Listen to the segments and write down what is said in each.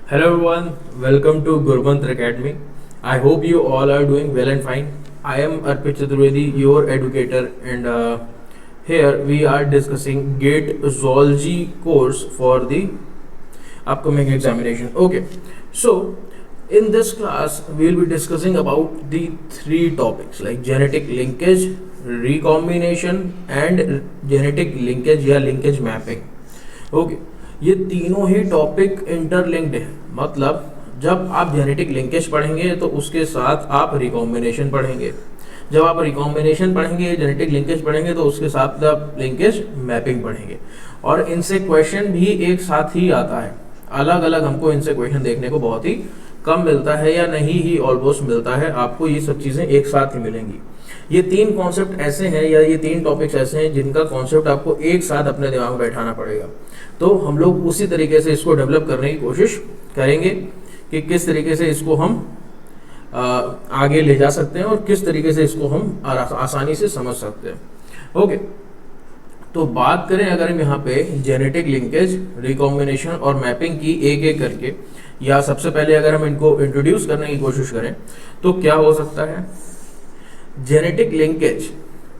Hello everyone, welcome to Gurmantra Academy. I hope you all are doing well and fine. I am Arpit Chaturvedi, your educator, and here we are discussing GATE Zoology course for the upcoming examination. Okay, so in this class we will be discussing about the three topics like genetic linkage, recombination, and genetic linkage या linkage mapping. Okay ये तीनों ही topic interlinked है, मतलब जब आप genetic linkage पढ़ेंगे तो उसके साथ आप रिकॉम्बिनेशन पढ़ेंगे, जब आप रिकॉम्बिनेशन पढ़ेंगे जेनेटिक लिंकेज पढ़ेंगे तो उसके साथ आप लिंकेज मैपिंग पढ़ेंगे। और इनसे क्वेश्चन भी एक साथ ही आता है, अलग अलग हमको इनसे क्वेश्चन देखने को बहुत ही कम मिलता है या नहीं ही ऑलमोस्ट मिलता है, आपको ये सब चीज़ें एक साथ ही मिलेंगी। ये तीन कॉन्सेप्ट ऐसे हैं या ये तीन टॉपिक्स ऐसे हैं जिनका कॉन्सेप्ट आपको एक साथ अपने दिमाग में बैठाना पड़ेगा। तो हम लोग उसी तरीके से इसको डेवलप करने की कोशिश करेंगे कि किस तरीके से इसको हम आगे ले जा सकते हैं और किस तरीके से इसको हम आसानी से समझ सकते हैं। ओके, तो बात करें अगर हम यहाँ पे जेनेटिक लिंकेज, रिकॉम्बिनेशन और मैपिंग की एक एक करके, या सबसे पहले अगर हम इनको इंट्रोड्यूस करने की कोशिश करें तो क्या हो सकता है। जेनेटिक लिंकेज,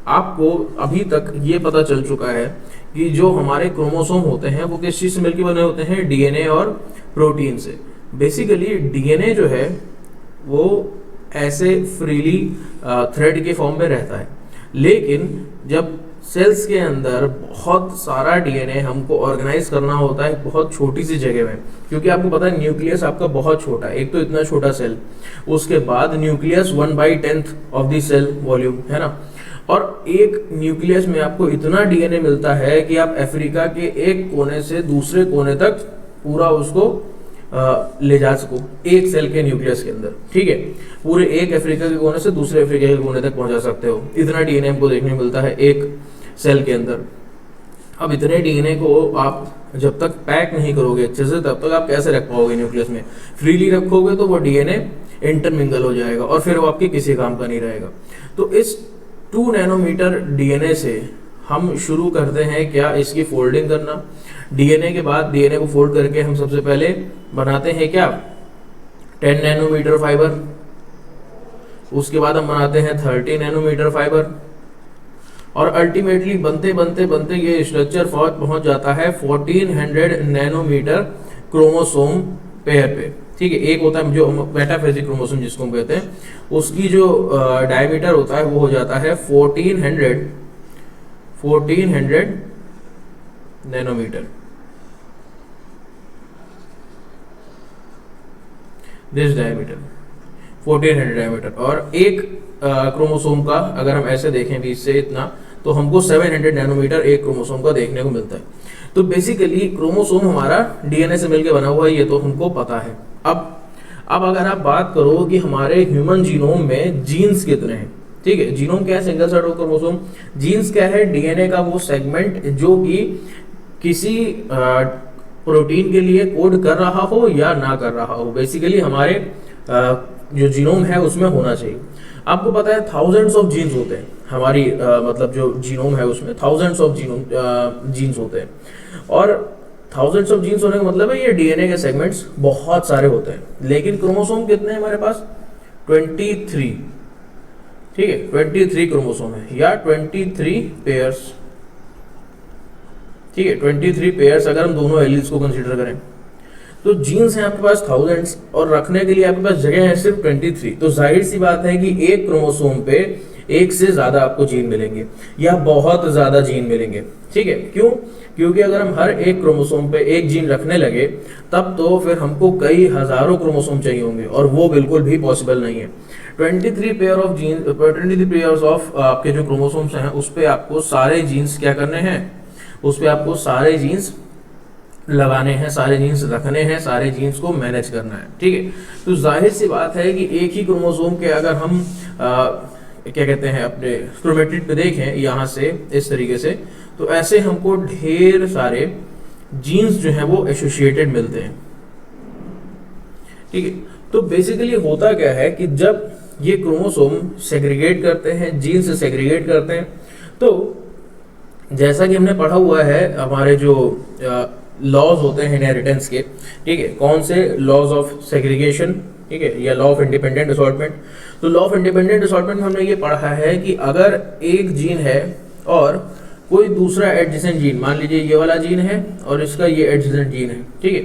आपको अभी तक ये पता चल चुका है कि जो हमारे क्रोमोसोम होते हैं वो किस चीज़ से मिलकर बने होते हैं, डीएनए और प्रोटीन से। बेसिकली डीएनए जो है वो ऐसे फ्रीली थ्रेड के फॉर्म में रहता है, लेकिन जब सेल्स के अंदर बहुत सारा डीएनए हमको ऑर्गेनाइज करना होता है बहुत छोटी सी जगह में, क्योंकि आपको पता है न्यूक्लियस आपका बहुत छोटा है, एक तो इतना छोटा सेल, उसके बाद nucleus 1/10 of the cell volume है ना, और एक न्यूक्लियस में आपको इतना डीएनए मिलता है कि आप अफ्रीका के एक कोने से दूसरे कोने तक पूरा उसको ले जा सको एक सेल के न्यूक्लियस के अंदर। ठीक है, पूरे एक अफ्रीका के कोने से दूसरे अफ्रीका के कोने तक पहुंचा सकते हो, इतना डीएनए हमको देखने को मिलता है एक सेल के अंदर। अब इतने डीएनए को आप जब तक पैक नहीं करोगे अच्छे से तब तक आप कैसे रख पाओगे न्यूक्लियस में। फ्रीली रखोगे तो वो डीएनए इंटरमिंगल हो जाएगा और फिर वो आपके किसी काम का नहीं रहेगा। तो इस 2 नैनोमीटर डीएनए से हम शुरू करते हैं क्या, इसकी फोल्डिंग करना। डीएनए के बाद डीएनए को फोल्ड करके हम सबसे पहले बनाते हैं क्या, 10 नैनोमीटर फाइबर। उसके बाद हम बनाते हैं 30 नैनोमीटर फाइबर, और अल्टीमेटली बनते बनते बनते ये स्ट्रक्चर पहुंच जाता है 1400 नैनोमीटर क्रोमोसोम पेयर पे। ठीक है, एक होता है जो मेटाफेजिक क्रोमोसोम जिसको हम कहते हैं, उसकी जो डायमीटर होता है वो हो जाता है 1400 नैनोमीटर, दिस डायमीटर 1400 डायमीटर। और एक क्रोमोसोम का अगर हम ऐसे देखें बीच से इतना, तो हमको 700 नैनोमीटर एक क्रोमोसोम का देखने को मिलता है। तो बेसिकली क्रोमोसोम हमारा डीएनए से मिलकर बना हुआ है, ये तो हमको पता है। अब अगर आप बात करो कि हमारे ह्यूमन जीनोम में जीन्स कितने हैं, ठीक है, जीनोम क्या है, single set of chromosome. Genes क्या है, डीएनए का वो सेगमेंट जो कि किसी प्रोटीन के लिए कोड कर रहा हो या ना कर रहा हो, बेसिकली हमारे जो जीनोम है उसमें होना चाहिए। आपको पता है थाउजेंड्स ऑफ जीन्स होते हैं हमारी मतलब जो जीनोम है उसमें थाउजेंड्स ऑफ जीन्स होते हैं, और थाउजेंड्स ऑफ जीन्स होने का मतलब है ये डीएनए के सेगमेंट्स बहुत सारे होते हैं। लेकिन क्रोमोसोम कितने हैं हमारे पास, 23। ठीक है, 23 क्रोमोसोम है या 23 पेयर्स। ठीक है, 23 पेयर्स अगर हम दोनों एलील्स को कंसीडर करें तो जीन्स हैं आपके पास थाउजेंड्स और रखने के लिए आपके पास जगह है सिर्फ 23। तो जाहिर सी बात है कि एक क्रोमोसोम पे एक से ज्यादा आपको जीन मिलेंगे या बहुत ज्यादा जीन मिलेंगे। ठीक है, क्यों, क्योंकि अगर हम हर एक क्रोमोसोम पे एक जीन रखने लगे तब तो फिर हमको कई हजारों क्रोमोसोम चाहिए होंगे और वो बिल्कुल भी पॉसिबल नहीं है। 23 pair of gene, 23 pairs of आपके जो क्रोमोसोम्स हैं उस पे आपको सारे जीन्स क्या करने हैं, उस पे आपको सारे जीन्स लगाने हैं, सारे जीन्स रखने हैं, सारे जीन्स को मैनेज करना है। ठीक है, तो जाहिर सी बात है कि एक ही क्रोमोसोम के अगर हम क्या कहते हैं अपने क्रोमेटिड पे देखें यहाँ से इस तरीके से, तो ऐसे हमको ढेर सारे जीन्स जो हैं वो एसोसिएटेड मिलते हैं। ठीक है, तो बेसिकली होता क्या है कि जब ये क्रोमोसोम सेग्रीगेट करते हैं, जीन्स से सेग्रीगेट करते हैं, तो जैसा कि हमने पढ़ा हुआ है हमारे जो लॉज होते हैं इनहेरिटेंस के, ठीक है, कौन से लॉज ऑफ सेग्रीगेशन, ठीक है, या लॉ ऑफ इंडिपेंडेंट असॉर्टमेंट। तो लॉ ऑफ इंडिपेंडेंट असॉर्टमेंट में हमने ये पढ़ा है कि अगर एक जीन है और कोई दूसरा एडजेसेंट जीन, मान लीजिए ये वाला जीन है और इसका ये एडजेसेंट जीन है, ठीक है,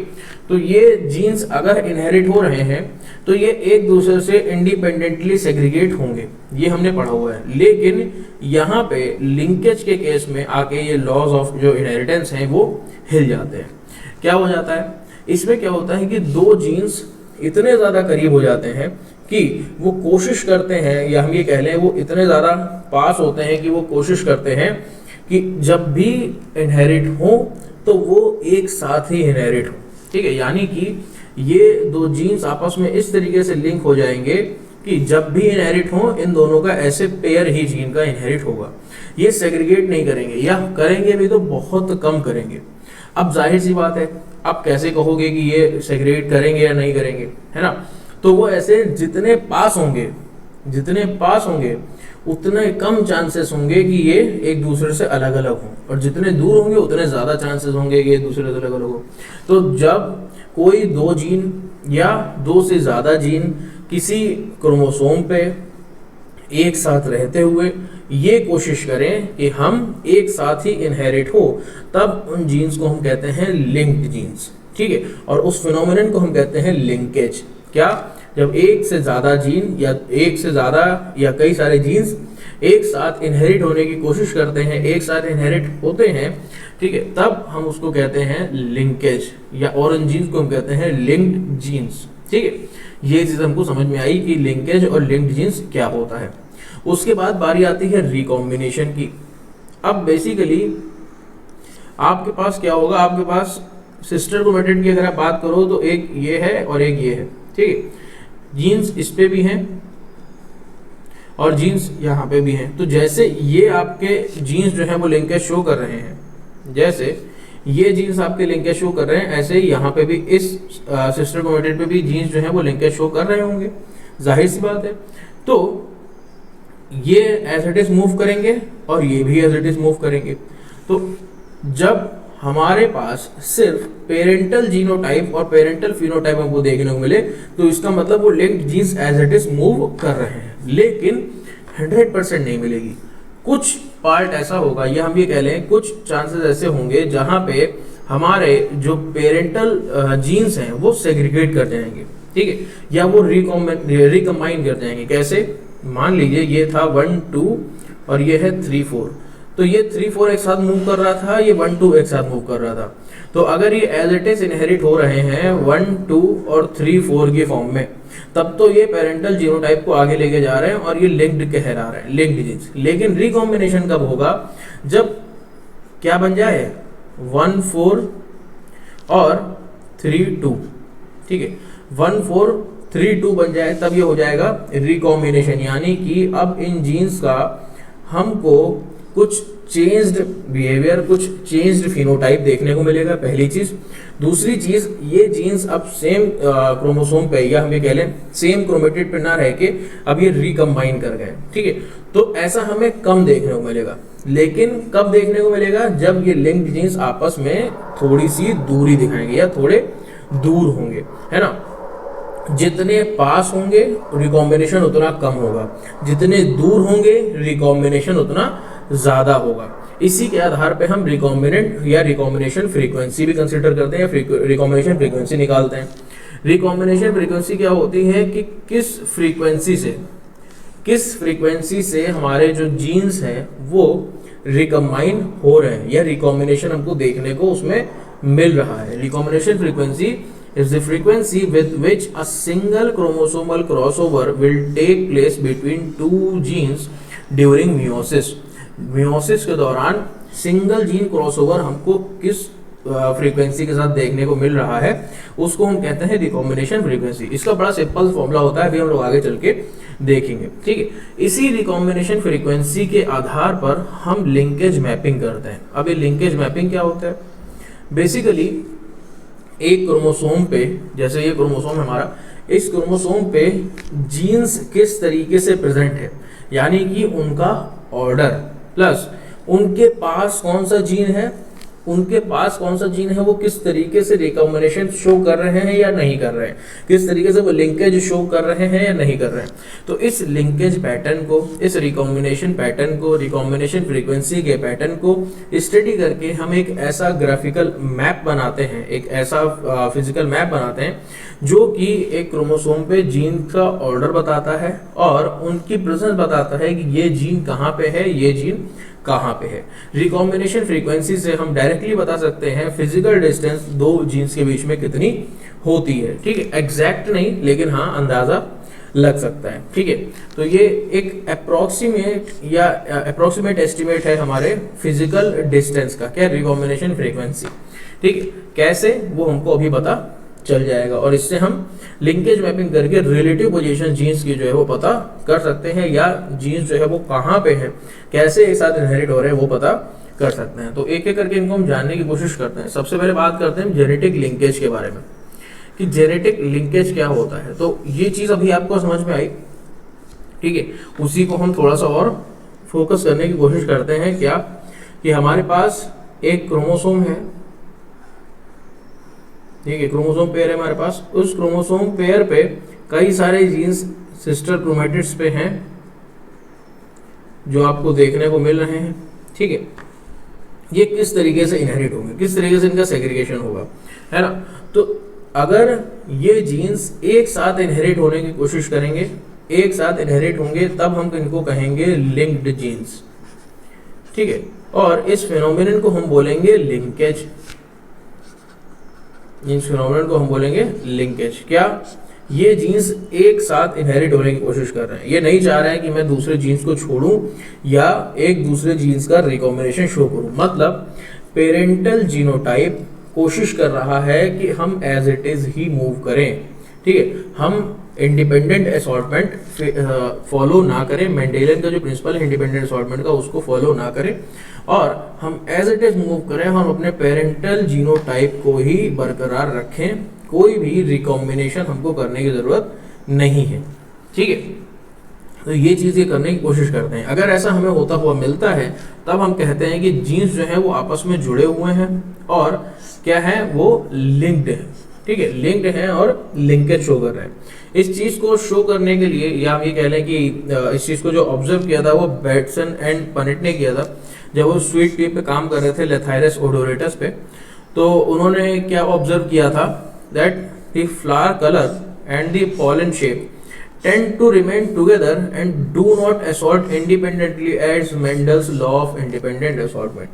तो ये जीन्स अगर इनहेरिट हो रहे हैं तो ये एक दूसरे से इंडिपेंडेंटली सेग्रीगेट होंगे, ये हमने पढ़ा हुआ है। लेकिन यहाँ पे लिंकेज के केस में आके ये लॉज ऑफ जो इनहेरिटेंस हैं वो हिल जाते हैं। क्या हो जाता है इसमें, क्या होता है कि दो जीन्स इतने ज़्यादा करीब हो जाते हैं कि वो कोशिश करते हैं, या हम ये कह लें वो इतने ज़्यादा पास होते हैं कि वो कोशिश करते हैं कि जब भी इनहेरिट हो तो वो एक साथ ही इनहेरिट हो, ठीक है। यानी कि ये दो जीन्स आपस में इस तरीके से लिंक हो जाएंगे कि जब भी इनहेरिट हो इन दोनों का ऐसे पेयर ही जीन का इनहेरिट होगा। ये सेग्रीगेट नहीं करेंगे, या करेंगे भी तो बहुत कम करेंगे। अब जाहिर सी बात है, आप कैसे कहोगे कि ये सेग्रीगेट करेंगे या नहीं करेंगे, है ना। तो वो ऐसे जितने पास होंगे उतने कम चांसेस होंगे कि ये एक दूसरे से अलग अलग हों, और जितने दूर होंगे उतने ज़्यादा चांसेस होंगे कि एक दूसरे से अलग अलग हो। तो जब कोई दो जीन या दो से ज़्यादा जीन किसी क्रोमोसोम पे एक साथ रहते हुए ये कोशिश करें कि हम एक साथ ही इनहेरिट हो, तब उन जीन्स को हम कहते हैं लिंक्ड जीन्स, ठीक है। और उस फिनोमिनन को हम कहते हैं लिंकेज। क्या, जब एक से ज़्यादा जीन या एक से ज़्यादा या कई सारे जीन्स एक साथ इनहेरिट होने की कोशिश करते हैं, एक साथ इनहेरिट होते हैं, ठीक है, तब हम उसको कहते हैं लिंकेज, या और उन जीन्स को हम कहते हैं लिंक्ड जीन्स, ठीक है। ये चीज़ हमको समझ में आई कि लिंकेज और लिंक्ड जीन्स क्या होता है। उसके बाद बारी आती है रिकॉम्बिनेशन की। अब बेसिकली आपके पास क्या होगा, आपके पास सिस्टर क्रोमैटिड की अगर आप बात करो तो एक ये है और एक ये है, ठीक है। जीन्स इस पे भी हैं और जीन्स यहाँ पे भी हैं। तो जैसे ये आपके जीन्स जो है वो लिंकेज शो कर रहे हैं, जैसे ये जीन्स आपके लिंकेज शो कर रहे हैं, ऐसे ही यहाँ पे भी इस सिस्टर क्रोमैटिड पे भी जीन्स जो है वो लिंकेज शो कर रहे होंगे, जाहिर सी बात है। तो ये एज इट इज मूव करेंगे और ये भी एज इट इज मूव करेंगे। तो जब हमारे पास सिर्फ पेरेंटल जीनोटाइप और पेरेंटल फिनोटाइप हमको देखने को मिले तो इसका मतलब वो linked genes as it is move कर रहे हैं, लेकिन 100% नहीं मिलेगी। कुछ पार्ट ऐसा होगा, या हम ये कह लें कुछ चांसेस ऐसे होंगे जहां पे हमारे जो पेरेंटल जीन्स हैं वो सेग्रीगेट कर जाएंगे, ठीक है, या वो रिकम्बाइन कर जाएंगे। कैसे, मान लीजिए ये था 1 2 और ये है 3 4, तो ये 3 4 एक साथ मूव कर रहा था, ये 1 2 एक साथ मूव कर रहा था। तो अगर ये एज इट इज इनहेरिट हो रहे हैं 1 2 और 3 4 के फॉर्म में, तब तो ये पेरेंटल जीनोटाइप को आगे लेके जा रहे हैं और ये लिंक्ड कहला रहे हैं, लिंक्ड जीन्स। लेकिन रिकॉम्बिनेशन कब होगा, जब क्या बन जाए 1 4 और 3 2, ठीक है, 1 4 3 2 बन जाए, तब ये हो जाएगा रिकॉम्बिनेशन। यानी कि अब इन जीन्स का हमको कुछ चेंज्ड बिहेवियर, कुछ चेंज्ड फिनोटाइप देखने को मिलेगा, पहली चीज। दूसरी चीज, ये जीन्स अब सेम क्रोमोसोम पे, या हम ये कह लें सेम क्रोमेटिड पे ना रह के अब ये रिकम्बाइन कर गए, ठीक है। तो ऐसा हमें कम देखने को मिलेगा, लेकिन कब देखने को मिलेगा, जब ये लिंक्ड जीन्स आपस में थोड़ी सी दूरी दिखाएंगे या थोड़े दूर होंगे, है ना। जितने पास होंगे रिकॉम्बिनेशन उतना कम होगा, जितने दूर होंगे रिकॉम्बिनेशन उतना ज्यादा होगा। इसी के आधार पे हम रिकॉम्बिनेंट या रिकॉम्बिनेशन फ्रीक्वेंसी भी कंसीडर करते हैं, या रिकॉम्बिनेशन फ्रीक्वेंसी निकालते हैं। रिकॉम्बिनेशन फ्रीक्वेंसी क्या होती है कि किस फ्रीक्वेंसी से हमारे जो जीन्स हैं वो रिकम्बाइन हो रहे हैं, या रिकॉम्बिनेशन हमको देखने को उसमें मिल रहा है। Recombination frequency is the frequency with which a single chromosomal crossover will take place between two genes during meiosis. meiosis के दौरान सिंगल जीन क्रॉसओवर हमको किस फ्रीक्वेंसी के साथ देखने को मिल रहा है, उसको हम कहते हैं रिकॉम्बिनेशन फ्रीक्वेंसी। इसका बड़ा सिंपल फॉर्मूला होता है, अभी हम लोग आगे चल के देखेंगे, ठीक है। इसी रिकॉम्बिनेशन फ्रीक्वेंसी के आधार पर हम लिंकेज मैपिंग करते हैं। अब ये लिंकेज मैपिंग क्या होता है, बेसिकली एक क्रोमोसोम पे, जैसे ये क्रोमोसोम हमारा, इस क्रोमोसोम पे जीन्स किस तरीके से प्रेजेंट है, यानी कि उनका ऑर्डर प्लस उनके पास कौन सा जीन है, उनके पास कौन सा जीन है वो किस तरीके से रिकॉम्बिनेशन शो कर रहे हैं या नहीं कर रहे हैं, किस तरीके से वो लिंकेज शो कर रहे हैं या नहीं कर रहे हैं। तो इस लिंकेज पैटर्न को, इस रिकॉम्बिनेशन पैटर्न को, रिकॉम्बिनेशन फ्रीक्वेंसी के पैटर्न को स्टडी करके हम एक ऐसा ग्राफिकल मैप बनाते हैं, एक ऐसा फिजिकल मैप बनाते हैं जो कि एक क्रोमोसोम पे जीन का ऑर्डर बताता है और उनकी प्रेजेंस बताता है कि ये जीन कहाँ पे है, ये जीन कहाँ पे है। रिकॉम्बिनेशन फ्रीक्वेंसी से हम डायरेक्टली बता सकते हैं फिजिकल डिस्टेंस दो जीन्स के बीच में कितनी होती है। ठीक है, एग्जैक्ट नहीं लेकिन हाँ अंदाजा लग सकता है। ठीक है, तो ये एक अप्रोक्सीमेट एस्टिमेट है हमारे फिजिकल डिस्टेंस का, क्या, रिकॉम्बिनेशन फ्रीक्वेंसी। ठीक है, कैसे वो हमको अभी पता चल जाएगा और इससे हम लिंकेज मैपिंग करके रिलेटिव पोजीशन जीन्स की जो है वो पता कर सकते हैं, या जीन्स जो है वो कहाँ पे है, कैसे एक साथ इनहेरिट हो रहे हैं वो पता कर सकते हैं। तो एक एक करके इनको हम जानने की कोशिश करते हैं। सबसे पहले बात करते हैं जेनेटिक लिंकेज के बारे में कि जेनेटिक लिंकेज क्या होता है। तो ये चीज़ अभी आपको समझ में आई। ठीक है, उसी को हम थोड़ा सा और फोकस करने की कोशिश करते हैं। क्या कि हमारे पास एक क्रोमोसोम है, ठीक है, क्रोमोसोम पेयर है हमारे पास। उस क्रोमोसोम पेयर पे कई सारे जीन्स सिस्टर क्रोमेटिड्स पे हैं जो आपको देखने को मिल रहे हैं। ठीक है, ये किस तरीके से इनहेरिट होंगे, किस तरीके से इनका सेग्रीगेशन होगा, है ना। तो अगर ये जीन्स एक साथ इनहेरिट होने की कोशिश करेंगे, एक साथ इनहेरिट होंगे, तब हम इनको कहेंगे लिंक्ड जीन्स। ठीक है, और इस फिनोमिनन को हम बोलेंगे लिंकेज। इस फिनोमिनन को हम बोलेंगे लिंकेज। क्या, ये जीन्स एक साथ इनहेरिट होने की कोशिश कर रहे हैं, ये नहीं चाह रहे हैं कि मैं दूसरे जीन्स को छोड़ूं या एक दूसरे जीन्स का रिकॉम्बिनेशन शो करूं। मतलब पेरेंटल जीनोटाइप कोशिश कर रहा है कि हम एज इट इज ही मूव करें। ठीक है, हम इंडिपेंडेंट असॉर्टमेंट फॉलो ना करें, मेंडेलियन का जो प्रिंसिपल है इंडिपेंडेंट असॉर्टमेंट का उसको फॉलो ना करें और हम एज इट इज मूव करें, हम अपने पेरेंटल जीनोटाइप को ही बरकरार रखें, कोई भी रिकॉम्बिनेशन हमको करने की जरूरत नहीं है। ठीक है, तो ये चीज़ें करने की कोशिश करते हैं। अगर ऐसा हमें होता हुआ मिलता है तब हम कहते हैं कि जीन्स जो है वो आपस में जुड़े हुए हैं और क्या है, वो लिंक्ड है। ठीक है, लिंक्ड है और लिंकेज शो कर रहे हैं। इस चीज़ को शो करने के लिए, या हम ये कह लें कि इस चीज़ को जो ऑब्जर्व किया था वो बैटसन एंड पनेट ने किया था जब वो स्वीट पी पे काम कर रहे थे, लेथाइरस ओडोरेटस पे। तो उन्होंने क्या ऑब्जर्व किया था, that the flower colour and the pollen shape tend to remain together and do not assort independently as Mendel's law of independent assortment।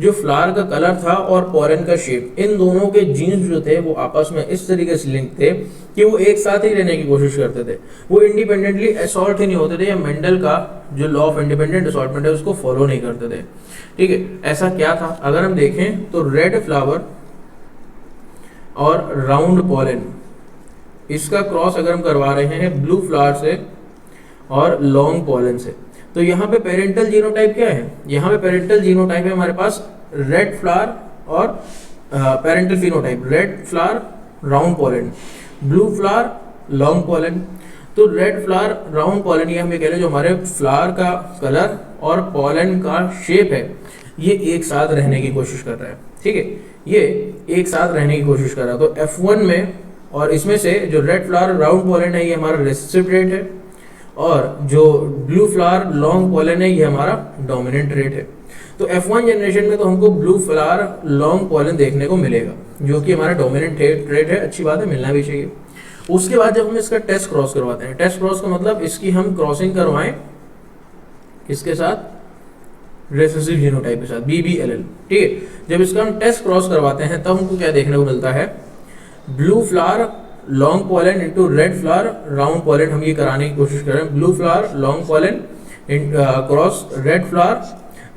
जो फ्लावर का कलर था और पॉलन का शेप, इन दोनों के जीन्स जो थे वो आपस में इस तरीके से लिंक थे कि वो एक साथ ही रहने की कोशिश करते थे, वो इंडिपेंडेंटली असॉर्ट ही नहीं होते थे, या मेंडल का जो लॉ ऑफ इंडिपेंडेंट असॉर्टमेंट है उसको फॉलो नहीं करते थे। ठीक है, ऐसा क्या था, अगर हम देखें तो रेड फ्लावर और राउंड पॉलन, इसका क्रॉस अगर हम करवा रहे हैं ब्लू फ्लावर से और लॉन्ग पॉलन से, तो यहाँ पे पेरेंटल जीनोटाइप क्या है, यहाँ पे पेरेंटल जीनोटाइप है हमारे पास रेड फ्लावर और parental phenotype, red flower round pollen, blue flower long pollen. तो रेड फ्लावर राउंड पॉलन, ये हमें कह रहे हैं जो हमारे फ्लावर का कलर और पॉलन का शेप है ये एक साथ रहने की कोशिश कर रहा है। ठीक है, ये एक साथ रहने की कोशिश कर रहा है। तो F1 में और इसमें से जो रेड फ्लावर राउंड पॉलन है ये हमारा रिसेसिव ट्रेट है और जो ब्लू फ्लावर लॉन्ग पॉलन है ये हमारा डोमिनेंट ट्रेट है। तो F1 जनरेशन में तो हमको ब्लू फ्लावर लॉन्ग पॉलन देखने को मिलेगा जो कि हमारा डोमिनेंट ट्रेट है, अच्छी बात है, मिलना भी चाहिए। उसके बाद जब हम इसका टेस्ट क्रॉस करवाते हैं, टेस्ट क्रॉस का मतलब इसकी हम क्रॉसिंग करवाएं किसके साथ, रिसेसिव जीनोटाइप के साथ, BBLL। ठीक है, जब इसका हम टेस्ट क्रॉस करवाते हैं तब हमको क्या देखने को मिलता है, blue flower long pollen into red flower round pollen. हम ये कराने की कोशिश कर रहे हैं, blue flower long pollen cross red flower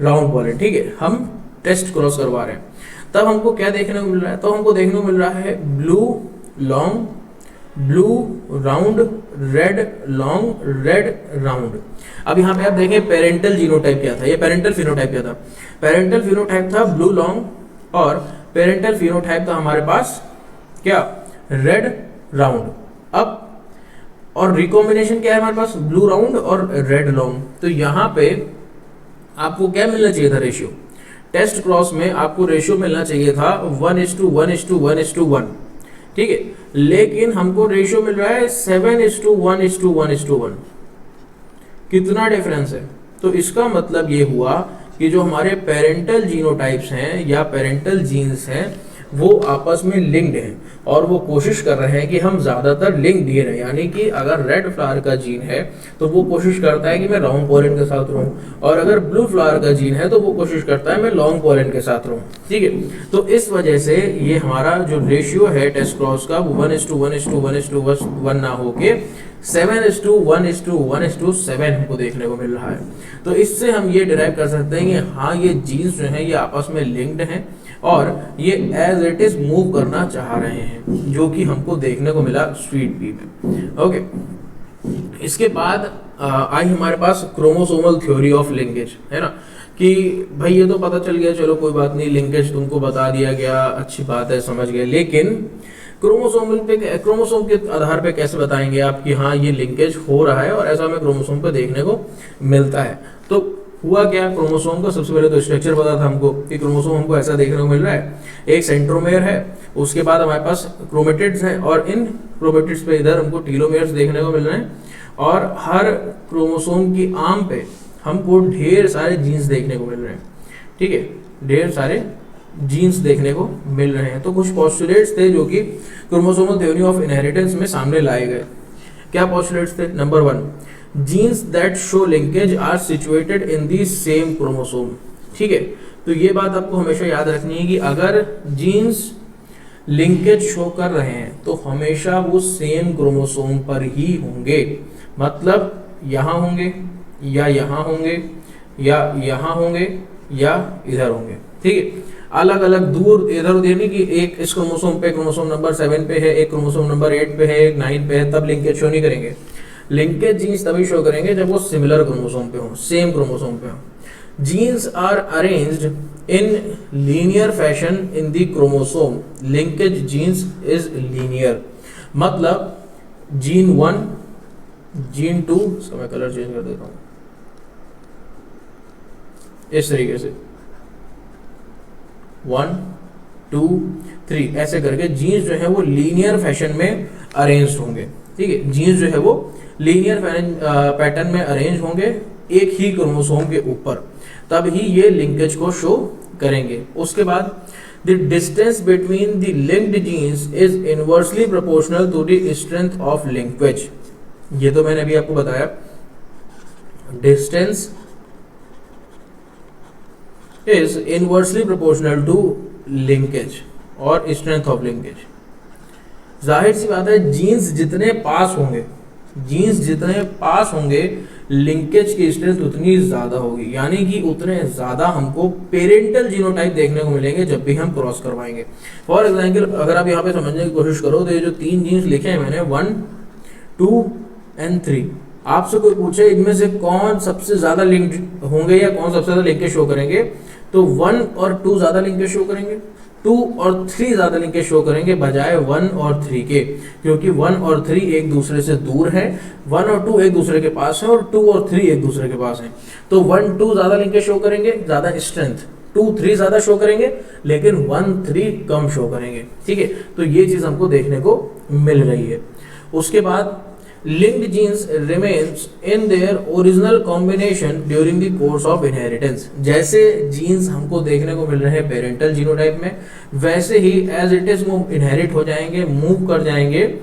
round pollen. ठीक है, हम टेस्ट क्रॉस करवा रहे हैं, तब हमको क्या देखने को मिल रहा है, तो हमको देखने को मिल रहा है blue long, blue round, red long, red round. अब यहाँ पे आप देखें पेरेंटल जीनोटाइप क्या था, ये पेरेंटल फिनोटाइप क्या था, पेरेंटल फिनोटाइप था ब्लू लॉन्ग और पेरेंटल फिनोटाइप था हमारे पास क्या, रेड राउंड। अब और रिकॉम्बिनेशन क्या है हमारे पास, ब्लू राउंड और रेड लॉन्ग। तो यहाँ पे आपको क्या मिलना चाहिए था, रेशियो टेस्ट क्रॉस में आपको रेशियो मिलना चाहिए था 1:1:1:1, ठीक है, लेकिन हमको रेशियो मिल रहा है 7:1:1:1। कितना डिफरेंस है? तो इसका मतलब ये हुआ कि जो हमारे पेरेंटल जीनोटाइप्स हैं या पेरेंटल जीन्स हैं वो आपस में लिंक्ड हैं, और वो कोशिश कर रहे हैं कि हम ज्यादातर लिंक दिए रहे। यानी कि अगर रेड फ्लावर का जीन है तो वो कोशिश करता है कि मैं लॉन्ग पोलन के साथ रहूं, और अगर ब्लू फ्लावर का जीन है तो वो कोशिश करता है मैं लॉन्ग पोलन के साथ रहूं, ठीक है। तो इस वजह से ये हमारा जो रेशियो है टेस्ट क्रॉस का वो 1:1:1:1 ना होके 7:1:1:7 हमको देखने को मिल रहा है। तो इससे हम ये डिराइव कर सकते हैं कि हाँ ये जीन्स जो है ये आपस में लिंक्ड हैं और ये एज इट इज मूव करना चाह रहे हैं, जो कि हमको देखने को मिला स्वीट पी में। ओके, इसके बाद आई हमारे पास क्रोमोसोमल थ्योरी ऑफ लिंकेज, है ना, कि भाई ये तो पता चल गया, चलो कोई बात नहीं, लिंकेज तुमको बता दिया गया, अच्छी बात है, समझ गए, लेकिन क्रोमोसोम के आधार पे कैसे बताएंगे आप कि हाँ ये लिंकेज हो रहा है और ऐसा हमें क्रोमोसोम पे देखने को मिलता है। तो हुआ क्या, क्रोमोसोम का सबसे पहले तो स्ट्रक्चर पता था हमको कि क्रोमोसोम हमको ऐसा देखने को मिल रहा है, एक सेंट्रोमेयर है, उसके बाद हमारे पास क्रोमेटिड्स हैं, और इन क्रोमेटिड्स पे इधर हमको टीलोमेयर्स देखने को मिल रहे हैं, और हर क्रोमोसोम की आर्म पे हमको ढेर सारे जीन्स देखने को मिल रहे हैं, ठीक है, ढेर सारे जीन्स देखने को मिल रहे हैं। तो कुछ पोस्टुलेट्स थे जो कि क्रोमोसोमल थ्योरी ऑफ इनहेरिटेंस में सामने लाए गए। क्या पोस्टुलेट्स थे? Number 1, genes that show linkage are situated in the same chromosome, ठीक है। तो ये बात आपको हमेशा याद रखनी है कि अगर जीन्स लिंकेज शो कर रहे हैं तो हमेशा वो सेम क्रोमोसोम पर ही होंगे, मतलब यहाँ होंगे या यहाँ होंगे या यहाँ होंगे या इधर होंगे, ठीक है। अलग अलग दूर इधर उधर नहीं कि एक इस क्रोमोसोम पे क्रोमोसोम नंबर 7 पे है, एक क्रोमोसोम नंबर 8 पे है, एक 9 पे है, तब लिंकेज शो नहीं करेंगे। लिंकेज जीन्स तभी शो करेंगे जब वो सिमिलर क्रोमोसोम पे हो, सेम क्रोमोसोम पे हो। Genes are arranged in linear fashion in the chromosome, linkage genes is linear, मतलब जीन 1, जीन 2, इसका मैं कलर चेंज कर देता हूँ इस तरीके से, 1 2 3 ऐसे करके जीन्स जो है वो लीनियर फैशन में अरेंज होंगे, ठीक है। जीन्स जो है वो लीनियर पैटर्न में अरेंज होंगे एक ही क्रोमोसोम के ऊपर, तब ही ये लिंकेज को शो करेंगे। उसके बाद the distance between the linked genes is inversely proportional to the strength of linkage. ये तो मैंने अभी आपको बताया, distance is inversely proportional to linkage और स्ट्रेंथ ऑफ लिंकेज। जाहिर सी बात है, जीन्स जितने पास होंगे लिंकेज की स्ट्रेंथ उतनी ज्यादा होगी, यानी कि उतने ज्यादा हमको पेरेंटल जीनोटाइप देखने को मिलेंगे जब भी हम क्रॉस करवाएंगे। फॉर एग्जाम्पल अगर आप यहाँ पे समझने की कोशिश करो तो ये जो 3 जीन्स लिखे हैं मैंने 1 2 एंड 3, आपसे कोई पूछे इनमें से कौन सबसे ज्यादा लिंक्ड होंगे या कौन सबसे ज्यादा लिंकेज शो करेंगे, तो 1 और 2 ज्यादा लिंकेज शो करेंगे, 2 और 3 ज्यादा लिंकेज शो करेंगे बजाय 1 और 3 के, क्योंकि 1 और 3 एक दूसरे से दूर है, 1 और 2 एक दूसरे के पास है और 2 और 3 एक दूसरे के पास है। तो 1 2 ज्यादा लिंकेज शो करेंगे, ज्यादा स्ट्रेंथ, 2 3 ज्यादा शो करेंगे लेकिन 1 3 कम शो करेंगे, ठीक है। तो ये चीज हमको देखने को मिल रही है। उसके बाद linked genes remains in their original combination during the course of inheritance। जैसे जीन्स हमको देखने को मिल रहे हैं पेरेंटल जीनोटाइप में, वैसे ही as it is move inherit हो जाएंगे, मूव कर जाएंगे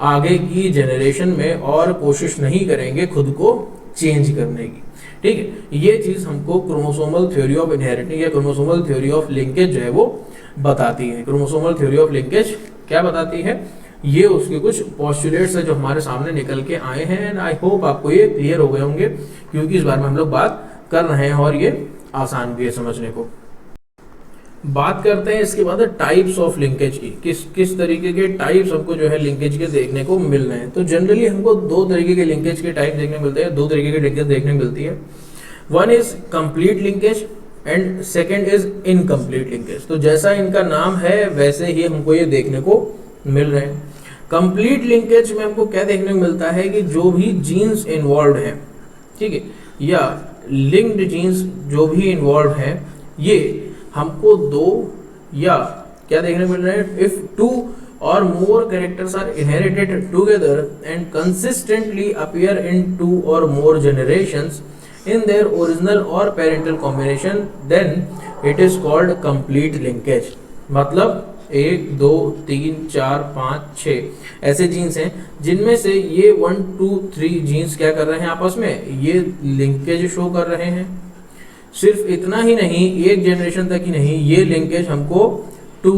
आगे की जनरेशन में और कोशिश नहीं करेंगे खुद को चेंज करने की, ठीक है। ये चीज हमको क्रोमोसोमल थ्योरी ऑफ इनहेरिटिंग या क्रोमोसोमल थ्योरी ऑफ लिंकेज जो है वो बताती है। क्रोमोसोमल थ्योरी ऑफ लिंकेज क्या बताती है, ये उसके कुछ पोस्टुलेट्स है जो हमारे सामने निकल के आए हैं, एंड आई होप आपको ये क्लियर हो गए होंगे क्योंकि इस बारे में हम लोग बात कर रहे हैं और ये आसान भी है समझने को। बात करते हैं इसके बाद टाइप्स ऑफ लिंकेज की, किस तरीके के टाइप्स हमको जो है लिंकेज के देखने को मिल रहे हैं। तो जनरली हमको 2 तरीके के लिंकेज के टाइप देखने को मिलते हैं, 2 तरीके की लिंकेज देखने को मिलती है। One is complete linkage and second is incomplete linkage. तो जैसा इनका नाम है वैसे ही हमको ये देखने को मिल रहे हैं। कंप्लीट लिंकेज में हमको क्या देखने को मिलता है कि जो भी जीन्स इन्वॉल्व हैं, ठीक है, या लिंक्ड जीन्स जो भी इन्वॉल्व हैं, ये हमको दो या क्या देखने को मिल रहा है, if two or more characters are inherited together and consistently appear in two or more generations in their original or parental combination then it is called complete linkage। मतलब 1 2 3 4 5 6 ऐसे जीन्स हैं जिनमें से ये 1 2 3 जीन्स क्या कर रहे हैं आपस में, ये लिंकेज शो कर रहे हैं। सिर्फ इतना ही नहीं, एक जनरेशन तक ही नहीं, ये लिंकेज हमको 2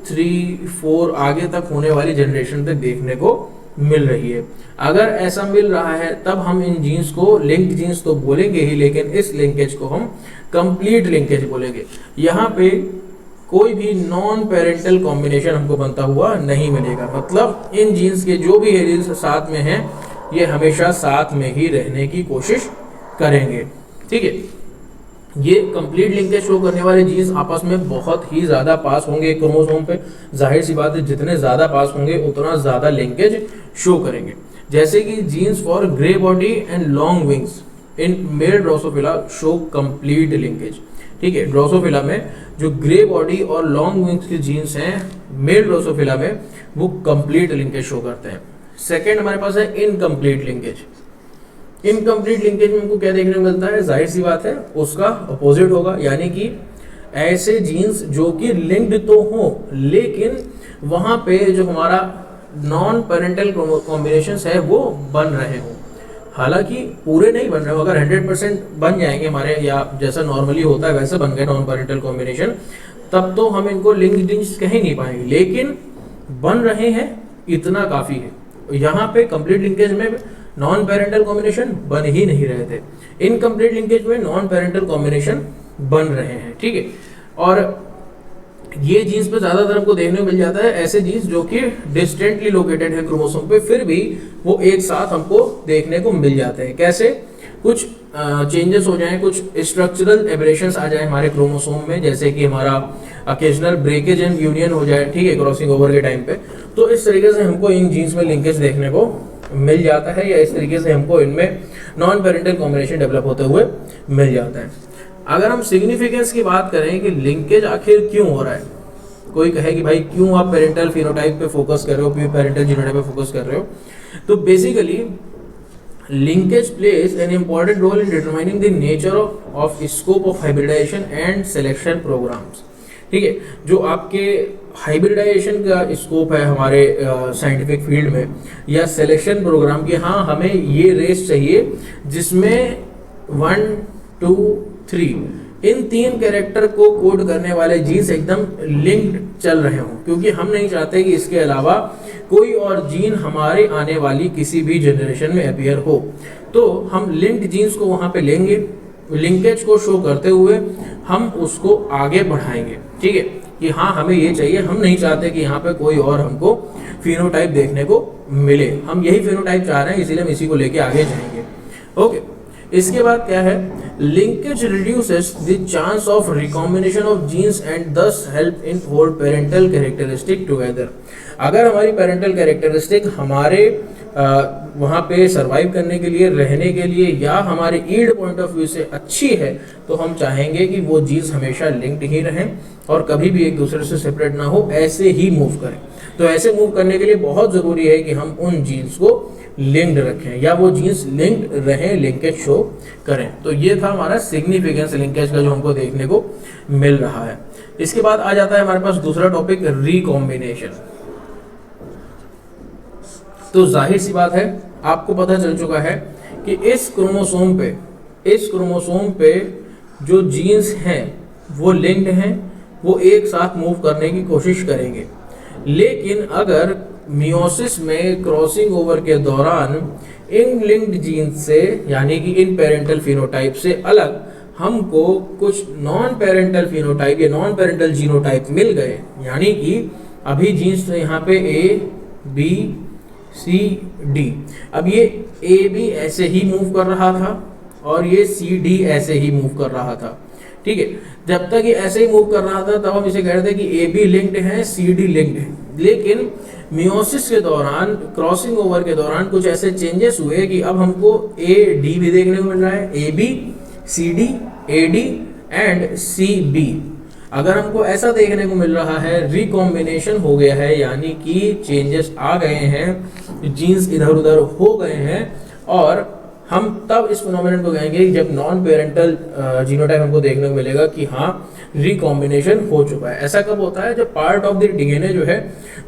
3 4 आगे तक होने वाली जनरेशन तक देखने को मिल रही है। अगर ऐसा मिल रहा है तब हम इन जीन्स को लिंक्ड जीन्स तो बोलेंगे ही, लेकिन इस लिंकेज को हम कंप्लीट लिंकेज बोलेंगे। यहाँ पे कोई भी नॉन पेरेंटल कॉम्बिनेशन हमको बनता हुआ नहीं मिलेगा। मतलब इन जीन्स के जो भी एलील्स साथ में हैं ये हमेशा साथ में ही रहने की कोशिश करेंगे। ठीक है, ये कंप्लीट लिंकेज शो करने वाले जीन्स आपस में बहुत ही ज्यादा पास होंगे क्रोमोसोम पे। जाहिर सी बात है, जितने ज्यादा पास होंगे उतना ज्यादा लिंकेज शो करेंगे। जैसे कि genes for grey body and long wings in male drosophila show complete linkage. ठीक है, ड्रोसोफिला में जो ग्रे बॉडी और लॉन्ग विंग्स के जीन्स हैं मेल ड्रोसोफिला में, वो कंप्लीट लिंकेज शो करते हैं। सेकेंड हमारे पास है इनकम्प्लीट लिंकेज। इनकम्प्लीट लिंकेज में हमको क्या देखने को मिलता है, जाहिर सी बात है उसका अपोजिट होगा, यानी कि ऐसे जीन्स जो कि लिंक्ड तो हो लेकिन वहां पे जो हमारा नॉन पेरेंटल कॉम्बिनेशंस है वो बन रहे हो। हालांकि पूरे नहीं बन रहे हो, अगर 100% बन जाएंगे हमारे, या जैसा नॉर्मली होता है वैसे बन गए नॉन पेरेंटल कॉम्बिनेशन, तब तो हम इनको लिंक्ड जीन्स कह ही नहीं पाएंगे, लेकिन बन रहे हैं इतना काफी है। यहाँ पे कंप्लीट लिंकेज में नॉन पेरेंटल कॉम्बिनेशन बन ही नहीं रहे थे, इनकम्प्लीट लिंकेज में नॉन पेरेंटल कॉम्बिनेशन बन रहे हैं। ठीक है, और ये जीन्स पे ज्यादातर हमको देखने को मिल जाता है ऐसे जीन्स जो कि डिस्टेंटली लोकेटेड है क्रोमोसोम पे, फिर भी वो एक साथ हमको देखने को मिल जाते हैं। कैसे, कुछ चेंजेस हो जाएं, कुछ स्ट्रक्चरल एबरेशंस आ जाए हमारे क्रोमोसोम में, जैसे कि हमारा अकेजनल ब्रेकेज एंड यूनियन हो जाए, ठीक है, क्रॉसिंग ओवर के टाइम पे, तो इस तरीके से हमको इन जीन्स में लिंकेज देखने को मिल जाता है, या इस तरीके से हमको इनमें नॉन पेरेंटल कॉम्बिनेशन डेवलप होते हुए मिल जाता है। अगर हम सिग्निफिकेंस की बात करें कि लिंकेज आखिर क्यों हो रहा है, कोई कहे कि भाई क्यों आप पेरेंटल फिनोटाइप पे फोकस कर रहे हो, पेरेंटल जीनोटाइप पे फोकस कर रहे हो, तो basically linkage plays an important role in determining the nature of scope of hybridisation and selection programmes. ठीक है, जो आपके हाइब्रिडाइजेशन का स्कोप है हमारे साइंटिफिक फील्ड में, या सिलेक्शन प्रोग्राम की, हाँ हमें ये रेस चाहिए जिसमें 1 2 3 इन 3 कैरेक्टर को कोड करने वाले जीन्स एकदम लिंक्ड चल रहे हों, क्योंकि हम नहीं चाहते कि इसके अलावा कोई और जीन हमारे आने वाली किसी भी जनरेशन में अपीयर हो। तो हम लिंक्ड जीन्स को वहां पे लेंगे, लिंकेज को शो करते हुए हम उसको आगे बढ़ाएंगे। ठीक है, कि हाँ हमें ये चाहिए, हम नहीं चाहते कि यहाँ पे कोई और हमको फिनोटाइप देखने को मिले, हम यही फिनोटाइप चाह रहे हैं, इसीलिए हम इसी को लेके आगे जाएंगे। ओके, इसके बाद क्या है, linkage reduces the chance of recombination of genes and thus help in hold parental characteristic together. अगर हमारी पेरेंटल कैरेक्टरिस्टिक हमारे वहाँ पे सरवाइव करने के लिए, रहने के लिए, या हमारे ईल्ड पॉइंट ऑफ व्यू से अच्छी है, तो हम चाहेंगे कि वो जीन्स हमेशा लिंक्ड ही रहें और कभी भी एक दूसरे से सेपरेट ना हो, ऐसे ही मूव करें। तो ऐसे मूव करने के लिए बहुत ज़रूरी है कि हम उन जीन्स को लिंक्ड रखें, या वो जीन्स लिंक्ड रहें, लिंकेज शो करें। तो ये था हमारा सिग्निफिकेंस लिंकेज का जो हमको देखने को मिल रहा है। इसके बाद आ जाता है हमारे पास दूसरा टॉपिक, रिकॉम्बिनेशन। तो जाहिर सी बात है, आपको पता चल चुका है कि इस क्रोमोसोम पे जो जीन्स हैं वो लिंक्ड हैं, वो एक साथ मूव करने की कोशिश करेंगे। लेकिन अगर मियोसिस में क्रॉसिंग ओवर के दौरान इन लिंक्ड जीन्स से, यानी कि इन पेरेंटल फिनोटाइप से अलग हमको कुछ नॉन पेरेंटल फिनोटाइप या नॉन पेरेंटल जीनोटाइप मिल गए, यानी कि अभी जीन्स यहाँ पे A B C D, अब ये A B ऐसे ही मूव कर रहा था और ये C D ऐसे ही मूव कर रहा था। ठीक है, जब तक ये ऐसे ही मूव कर रहा था तब हम इसे कह रहे थे कि A B लिंक्ड है, C D लिंक्ड है। लेकिन मियोसिस के दौरान, क्रॉसिंग ओवर के दौरान कुछ ऐसे चेंजेस हुए कि अब हमको A D भी देखने को मिल रहा है, A B C D A D and C B। अगर हमको ऐसा देखने को मिल रहा है रिकॉम्बिनेशन हो गया है, यानी कि चेंजेस आ गए हैं, जीन्स इधर उधर हो गए हैं, और हम तब इस फिनोमेनन को कहेंगे जब नॉन पेरेंटल जीनोटाइप हमको देखने को मिलेगा कि हाँ रिकॉम्बिनेशन हो चुका है। ऐसा कब होता है? जब पार्ट ऑफ द डीएनए जो है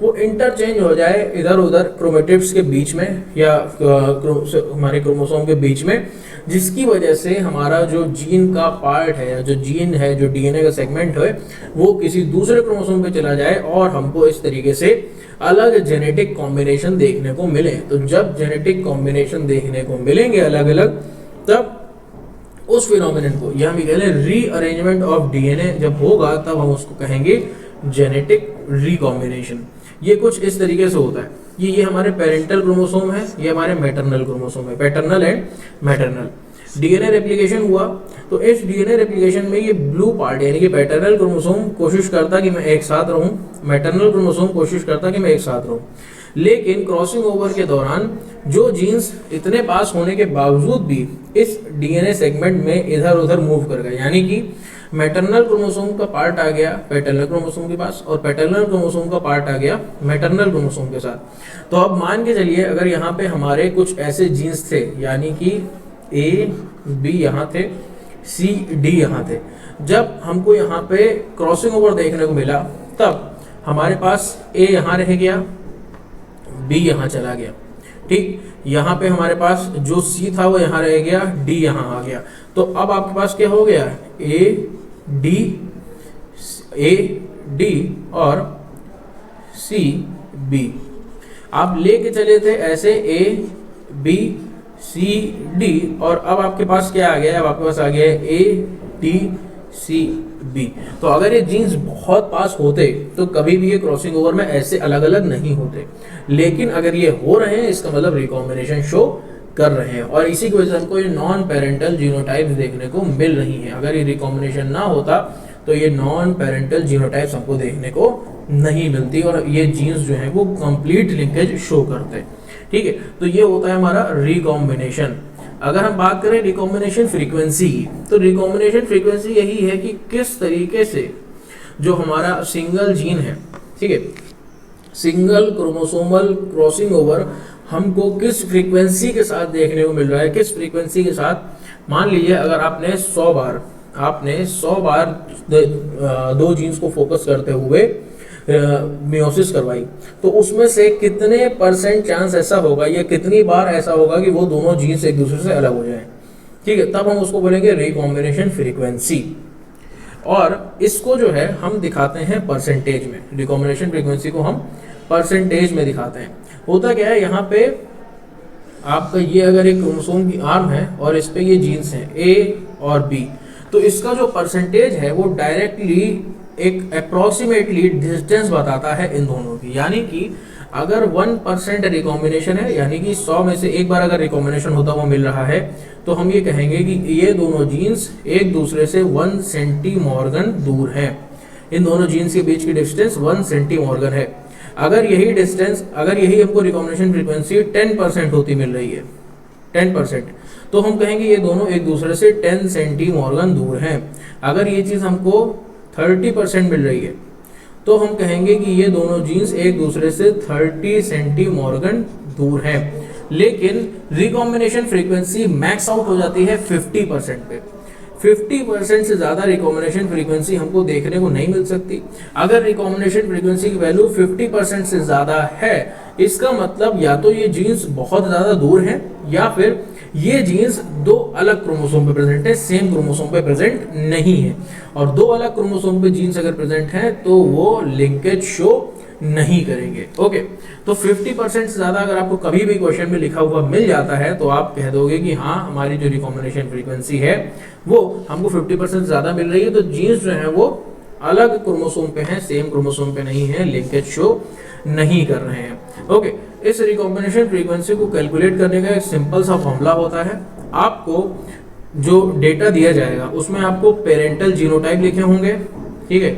वो इंटरचेंज हो जाए इधर उधर क्रोमेटिड्स के बीच में या हमारे क्रोमोसोम के बीच में, जिसकी वजह से हमारा जो जीन का पार्ट है या जो जीन है, जो डीएनए का सेगमेंट है, वो किसी दूसरे क्रोमोसोम पे चला जाए और हमको इस तरीके से अलग जेनेटिक कॉम्बिनेशन देखने को मिले। तो जब जेनेटिक कॉम्बिनेशन देखने को मिलेंगे अलग अलग, तब उस फिनोमिनन को, या हम कह लें रीअरेंजमेंट ऑफ डीएनए जब होगा, तब हम उसको कहेंगे जेनेटिक रिकॉम्बिनेशन। ये कुछ इस तरीके से होता है। ये हमारे पेरेंटल क्रोमोसोम है, ये हमारे मैटरनल क्रोमोसोम है, paternal and maternal. DNA replication हुआ, तो इस डीएनए रेप्लिकेशन में ये ब्लू पार्ट यानी कि पैटर्नल क्रोमोसोम कोशिश करता कि मैं एक साथ रहूं, मैटरनल क्रोमोसोम कोशिश करता कि मैं एक साथ रहूं, लेकिन क्रॉसिंग ओवर के दौरान जो जीन्स इतने पास होने के बावजूद भी इस डीएनए सेगमेंट में इधर उधर मूव कर गए, यानी कि मैटरनल क्रोमोसोम का पार्ट आ गया पैटर्नल क्रोमोसोम के पास और पैटर्नल क्रोमोसोम का पार्ट आ गया मैटरनल क्रोमोसोम के साथ। तो अब मान के चलिए अगर यहाँ पे हमारे कुछ ऐसे जीन्स थे, यानी कि ए बी यहाँ थे, सी डी यहाँ थे, जब हमको यहाँ पे क्रॉसिंग ओवर देखने को मिला, तब हमारे पास ए यहाँ रह गया, बी यहाँ चला गया, ठीक। यहाँ पे हमारे पास जो सी था वो यहाँ रह गया, डी यहाँ आ गया। तो अब आपके पास क्या हो गया? ए डी और सी बी। आप लेके चले थे ऐसे ए बी सी डी, और अब आपके पास क्या आ गया? अब आपके पास आ गया ए डी सी बी। तो अगर ये जीन्स बहुत पास होते तो कभी भी ये क्रॉसिंग ओवर में ऐसे अलग अलग नहीं होते, लेकिन अगर ये हो रहे हैं इसका मतलब रिकॉम्बिनेशन शो कर रहे हैं, और इसी की वजह से हमको ये नॉन पेरेंटल जीनोटाइप्स देखने को मिल रही हैं। अगर ये रिकॉम्बिनेशन ना होता तो ये नॉन पेरेंटल जीनोटाइप्स हमको देखने को नहीं मिलती और ये जीन्स जो है वो कंप्लीट लिंकेज शो करते, ठीक है। तो ये होता है हमारा रिकॉम्बिनेशन। अगर हम बात करें रिकॉम्बिनेशन फ्रीक्वेंसी की, तो रिकॉम्बिनेशन फ्रीक्वेंसी यही है कि किस तरीके से जो हमारा सिंगल जीन है, ठीक है, सिंगल क्रोमोसोमल क्रॉसिंग ओवर हमको किस फ्रीक्वेंसी के साथ देखने को मिल रहा है, किस फ्रीक्वेंसी के साथ। मान लीजिए अगर आपने 100 बार दो जीन्स को फोकस करते हुए मियोसिस करवाई, तो उसमें से कितने परसेंट चांस ऐसा होगा या कितनी बार ऐसा होगा कि वो दोनों जीन्स एक दूसरे से अलग हो जाएं, ठीक है। तब हम उसको बोलेंगे रिकॉम्बिनेशन फ्रीक्वेंसी, और इसको जो है हम दिखाते हैं परसेंटेज में। रिकॉम्बिनेशन फ्रीक्वेंसी को हम परसेंटेज में दिखाते हैं। होता क्या है, यहाँ पे आपका ये अगर एक क्रोमोसोम की आर्म है और इस पे ये जीन्स हैं ए और बी, तो इसका जो परसेंटेज है वो डायरेक्टली एक अप्रोक्सीमेटली डिस्टेंस बताता है इन दोनों की। यानी कि अगर 1% रिकॉम्बिनेशन है, यानी कि 100 में से एक बार अगर रिकॉम्बिनेशन होता हुआ मिल रहा है, तो हम ये कहेंगे कि ये दोनों जीन्स एक दूसरे से 1 सेंटीमॉर्गन दूर है। इन दोनों जीन्स के बीच की डिस्टेंस 1 सेंटीमॉर्गन है। अगर यही हमको रिकॉम्बिनेशन फ्रीक्वेंसी 10% होती मिल रही है, 10%, तो हम कहेंगे ये दोनों एक दूसरे से 10 सेंटीमॉर्गन दूर हैं। अगर ये चीज़ हमको 30% मिल रही है, तो हम कहेंगे कि ये दोनों जीन्स एक दूसरे से 30 सेंटीमॉर्गन दूर हैं। लेकिन रिकॉम्बिनेशन फ्रीक्वेंसी मैक्स आउट हो जाती है 50% पे। 50% से ज़्यादा रिकॉम्बिनेशन फ्रीक्वेंसी हमको देखने को नहीं मिल सकती। अगर रिकॉम्बिनेशन फ्रीक्वेंसी की वैल्यू 50% से ज़्यादा है, इसका मतलब या तो ये जीन्स बहुत ज़्यादा दूर हैं या फिर ये जीन्स दो अलग क्रोमोसोम पे प्रेजेंट है, सेम क्रोमोसोम पे प्रेजेंट नहीं है। और दो अलग क्रोमोसोम पे जीन्स अगर प्रेजेंट हैं तो वो लिंकेज शो नहीं करेंगे। ओके, तो 50% से ज़्यादा अगर आपको कभी भी क्वेश्चन में लिखा हुआ मिल जाता है तो आप कह दोगे कि हाँ हमारी जो रिकॉम्बिनेशन फ्रीक्वेंसी है वो हमको 50% से ज़्यादा मिल रही है, तो जीन्स जो है वो अलग क्रोमोसोम पे हैं, सेम क्रोमोसोम पे नहीं है, लिंकेज शो नहीं कर रहे हैं। ओके, इस रिकॉम्बिनेशन फ्रीक्वेंसी को कैलकुलेट करने का एक सिंपल सा फॉर्मूला होता है। आपको जो डेटा दिया जाएगा उसमें आपको पेरेंटल जीनोटाइप लिखे होंगे, ठीक है,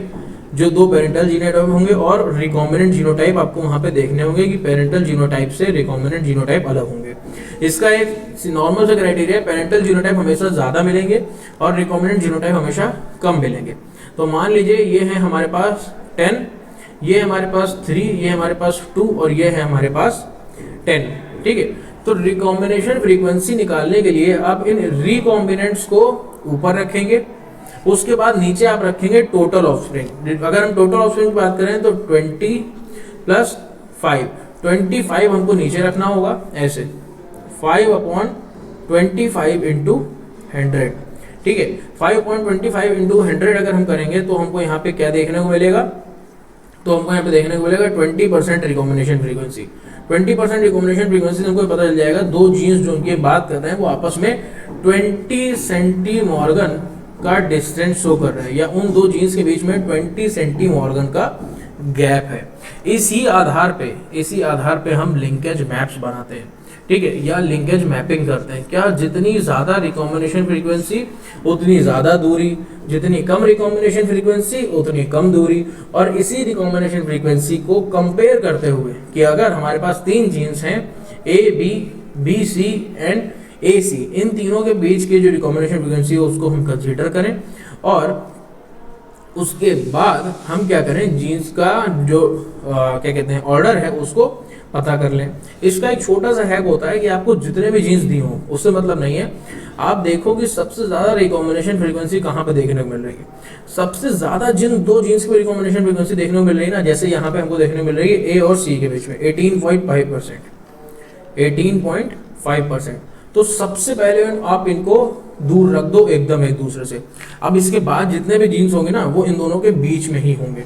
जो दो पेरेंटल जीनोटाइप होंगे और रिकॉम्बिनेंट जीनोटाइप आपको वहाँ पे देखने होंगे कि पेरेंटल जीनोटाइप से रिकॉम्बिनेंट जीनोटाइप अलग होंगे। इसका एक नॉर्मल सा क्राइटेरिया है, पेरेंटल जीनोटाइप हमेशा ज़्यादा मिलेंगे और रिकॉम्बिनेंट जीनोटाइप हमेशा कम मिलेंगे। तो मान लीजिए ये है हमारे पास 10, ये हमारे पास 3, ये हमारे पास 2 और ये है हमारे पास 10। ठीक है, तो रिकॉम्बिनेशन फ्रीक्वेंसी निकालने के लिए आप इन रिकॉम्बिनेंट्स को ऊपर रखेंगे, उसके बाद नीचे आप रखेंगे टोटल ऑफस्प्रिंग। अगर हम टोटल ऑफस्प्रिंग की बात करें तो 20 + 5, 25 हमको नीचे रखना होगा ऐसे, 5/25 × 100। ठीक है, 5/25 × 100 अगर हम करेंगे तो हमको यहाँ पे क्या देखने को मिलेगा, तो हमको यहाँ पे देखने को मिलेगा 20% रिकॉम्बिनेशन फ्रीक्वेंसी। 20% रिकॉम्बिनेशन फ्रीक्वेंसी से हमको पता चल जाएगा दो जीन्स जो उनकी बात करते हैं वो आपस में 20 सेंटीमॉर्गन का डिस्टेंस शो कर रहे हैं, या उन दो जीन्स के बीच में 20 सेंटीमॉर्गन का गैप है। इसी आधार पे हम लिंकेज मैप्स बनाते हैं। ठीक है, या लिंकेज मैपिंग करते हैं। क्या, जितनी ज़्यादा रिकॉम्बिनेशन फ्रीक्वेंसी उतनी ज़्यादा दूरी, जितनी कम रिकॉम्बिनेशन फ्रीक्वेंसी उतनी कम दूरी। और इसी रिकॉम्बिनेशन फ्रीक्वेंसी को कंपेयर करते हुए कि अगर हमारे पास 3 जीन्स हैं ए बी सी एंड ए सी, इन तीनों के बीच की जो रिकॉम्बिनेशन फ्रीक्वेंसी है उसको हम कंसीडर करें, और उसके बाद हम क्या करें, जीन्स का जो क्या कहते हैं ऑर्डर है उसको पता कर लें। इसका एक छोटा सा हैक होता है कि आपको जितने भी जीन्स दी हों उससे मतलब नहीं है, आप देखो कि सबसे ज़्यादा रिकॉम्बिनेशन फ्रीक्वेंसी कहाँ पे देखने को मिल रही है। सबसे ज़्यादा जिन दो जीन्स की रिकॉम्बिनेशन फ्रीक्वेंसी देखने को मिल रही है ना, जैसे यहाँ पे हमको देखने को मिल रही है ए और सी के बीच में 18.5%। तो सबसे पहले आप इनको दूर रख दो एकदम एक दूसरे से। अब इसके बाद जितने भी जीन्स होंगे ना वो इन दोनों के बीच में ही होंगे।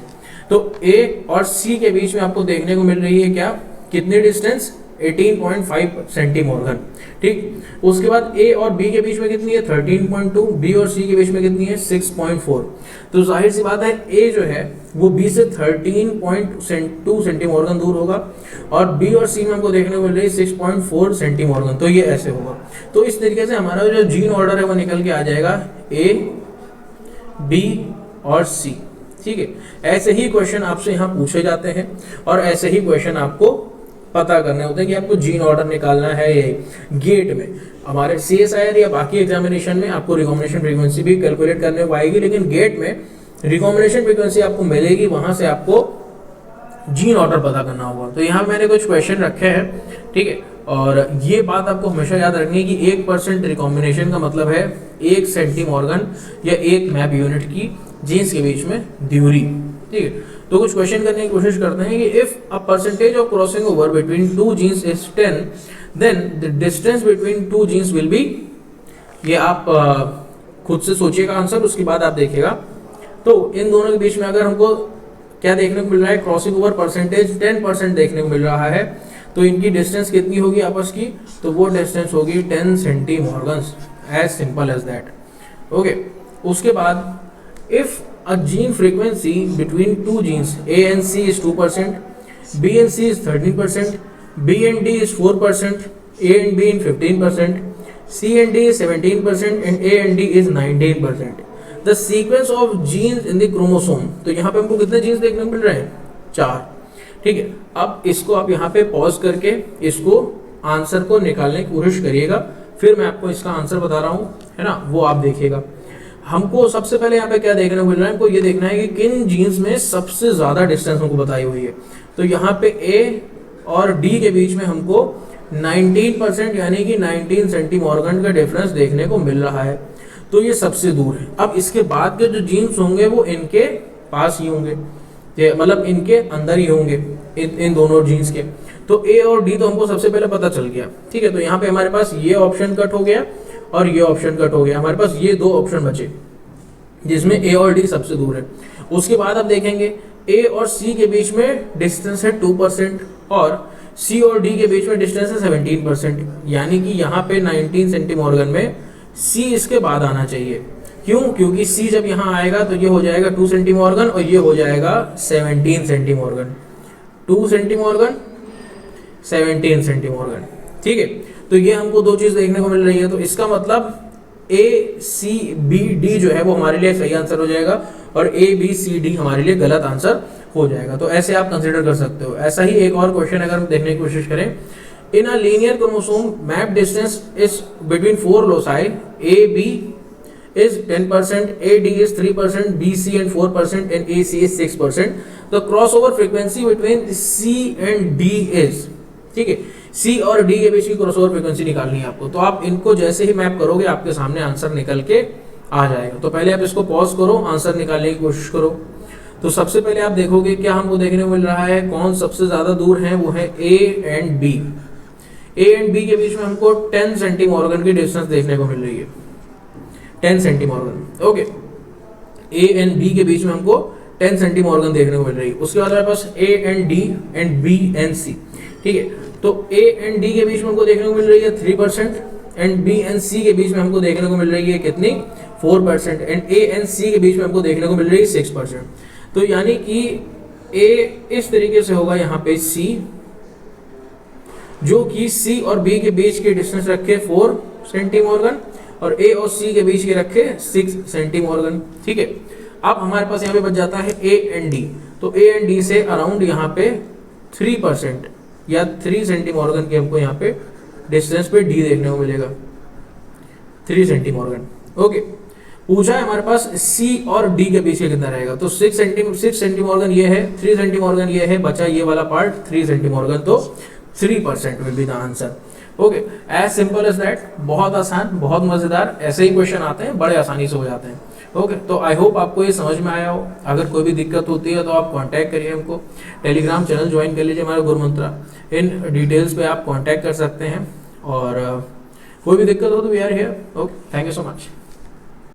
तो ए और सी के बीच में आपको देखने को मिल रही है क्या, कितनी डिस्टेंस, 18.5 सेंटीमॉर्गन। ठीक, उसके बाद ए और बी के बीच में कितनी है, 13.2, बी और सी के बीच में कितनी है, 6.4। तो जाहिर सी बात है ए जो है वो बी से 13.2 सेंटीमॉर्गन दूर होगा, और बी और सी में हमको देखने को मिल रही है 6.4 सेंटीमॉर्गन। तो ये ऐसे होगा। तो इस तरीके से हमारा जो जीन ऑर्डर है वो निकल के आ जाएगा ए बी और सी। ठीक है, ऐसे ही क्वेश्चन आपसे यहाँ पूछे जाते हैं, और ऐसे ही क्वेश्चन आपको पता करने होते हैं कि आपको जीन ऑर्डर निकालना है। ये गेट में हमारे CSIR या बाकी एग्जामिनेशन में आपको रिकॉम्बिनेशन फ्रीक्वेंसी भी कैलकुलेट करने को आएगी, लेकिन गेट में रिकॉम्बिनेशन फ्रीक्वेंसी आपको मिलेगी, वहां से आपको जीन ऑर्डर पता करना होगा। तो यहाँ मैंने कुछ क्वेश्चन रखे हैं। ठीक है, और ये बात आपको हमेशा याद रखनी है कि 1% रिकॉम्बिनेशन का मतलब है 1 सेंटीमॉर्गन या 1 मैप यूनिट की जीन्स के बीच में दूरी। ठीक है, तो कुछ क्वेश्चन करने की कोशिश करते हैं कि if a percentage of crossing over between 2 genes is 10, then the distance between 2 genes will be. ये आप खुद से सोचिएगा आंसर, उसके बाद आप देखिएगा। तो इन दोनों के बीच में अगर हमको क्या देखने को मिल रहा है, क्रॉसिंग ओवर परसेंटेज 10% देखने को मिल रहा है, तो इनकी डिस्टेंस कितनी होगी आपस की, तो वो डिस्टेंस होगी 10 centimorgan. As simple as that. Okay, उसके बाद if a gene frequency between 2 genes A and C is 2%, B and C is 13%, B and D is 4%, A and B is 15%, C and D is 17%, and A and D is 19%. The sequence of genes in the chromosome, तो यहाँ पे हमको कितने jeans देखने को मिल रहे हैं, 4। ठीक है, अब इसको आप यहाँ पे पॉज करके इसको आंसर को निकालने की कोशिश करिएगा, फिर मैं आपको इसका आंसर बता रहा हूँ, है ना, वो आप देखिएगा। हमको सबसे पहले यहाँ पे क्या देखने को मिल रहा है, हमको ये देखना है कि किन जीन्स में सबसे ज़्यादा डिस्टेंस हमको बताई हुई है। तो यहाँ पे ए और डी के बीच में हमको 19% यानी कि 19 सेंटीमॉर्गन का डिफरेंस देखने को मिल रहा है। तो ये सबसे दूर है। अब इसके बाद के जो जीन्स होंगे वो इनके पास ही होंगे, मतलब इनके अंदर ही होंगे, इन दोनों जीन्स के। तो ए और डी तो हमको सबसे पहले पता चल गया। ठीक है, तो यहाँ पे हमारे पास ये ऑप्शन कट हो गया और ये ऑप्शन कट हो गया। हमारे पास ये दो ऑप्शन बचे जिसमें ए और डी सबसे दूर है। उसके बाद आप देखेंगे ए और सी के बीच में डिस्टेंस है 2% और सी और डी के बीच में डिस्टेंस है 17%, यानी कि यहाँ पे 19 सेंटीमॉर्गन में सी इसके बाद आना चाहिए। क्यों? क्योंकि सी जब यहाँ आएगा तो ये हो जाएगा 2 सेंटीमॉर्गन और ये हो जाएगा 17 सेंटीमॉर्गन। 2 सेंटीमॉर्गन 17 सेंटीमॉर्गन। ठीक है, तो ये हमको दो चीज देखने को मिल रही है। तो इसका मतलब ए सी बी डी जो है वो हमारे लिए सही आंसर हो जाएगा और ए बी सी डी हमारे लिए गलत आंसर हो जाएगा। तो ऐसे आप कंसीडर कर सकते हो। ऐसा ही एक और क्वेश्चन अगर हम देखने की कोशिश करें, in a linear chromosome map distance is between 4 loci A B is 10%, AD is 3%, BC and 4% and AC is 6%. The crossover frequency between C and D is, ठीक है, C और D के बीच की क्रॉसओवर फ्रीक्वेंसी निकालनी है आपको। तो आप इनको जैसे ही मैप करोगे आपके सामने आंसर निकल के आ जाएगा। तो पहले आप इसको पॉज करो, आंसर निकालने की कोशिश करो। तो सबसे पहले आप देखोगे क्या हमको देखने को मिल रहा है, कौन सबसे ज्यादा दूर है, वो है A and B। A and B के बीच में हमको 10 सेंटीमॉर्गन की डिस्टेंस देखने को मिल रही है, 10 सेंटीमॉर्गन। ओके, A एंड B के बीच में हमको 10 सेंटीमॉर्गन देखने को मिल रही है। उसके बाद हमारे पास A and D and B and C, ठीक है। तो A एंड D के बीच में हमको देखने को मिल रही है 3% एंड B एंड C के बीच में हमको देखने को मिल रही है कितनी, 4% एंड A एंड C के बीच में हमको देखने को मिल रही है 6%। तो यानी कि A इस तरीके से होगा यहाँ पे C, जो कि C और B के बीच की डिस्टेंस रखे 4 सेंटीमॉर्गन और A और C के बीच के रखे 6 सेंटीमॉर्गन, ठीक है। अब हमारे पास यहाँ पे बच जाता है A एंड D। तो A एंड D से अराउंड यहाँ पे 3% या 3 सेंटीमॉर्गन की हमको यहाँ पे डिस्टेंस पे D देखने को मिलेगा, 3 सेंटीमॉर्गन। ओके, पूछा है हमारे पास C और D के बीच कितना रहेगा। तो 6 सेंटीमॉर्गन ये है, 3 सेंटीमॉर्गन ये है, बचा ये वाला पार्ट 3 सेंटीमॉर्गन, तो 3% will be the answer. Okay, as simple as that, बहुत आसान, बहुत मजेदार, ऐसे ही क्वेश्चन आते हैं, बड़े आसानी से हो जाते हैं। ओके, तो आई होप आपको ये समझ में आया हो। अगर कोई भी दिक्कत होती है तो आप कांटेक्ट करिए हमको, टेलीग्राम चैनल ज्वाइन कर लीजिए हमारा गुरुमंत्रा, इन डिटेल्स पे आप कांटेक्ट कर सकते हैं। और कोई भी दिक्कत हो तो we are here. Okay, thank you so much.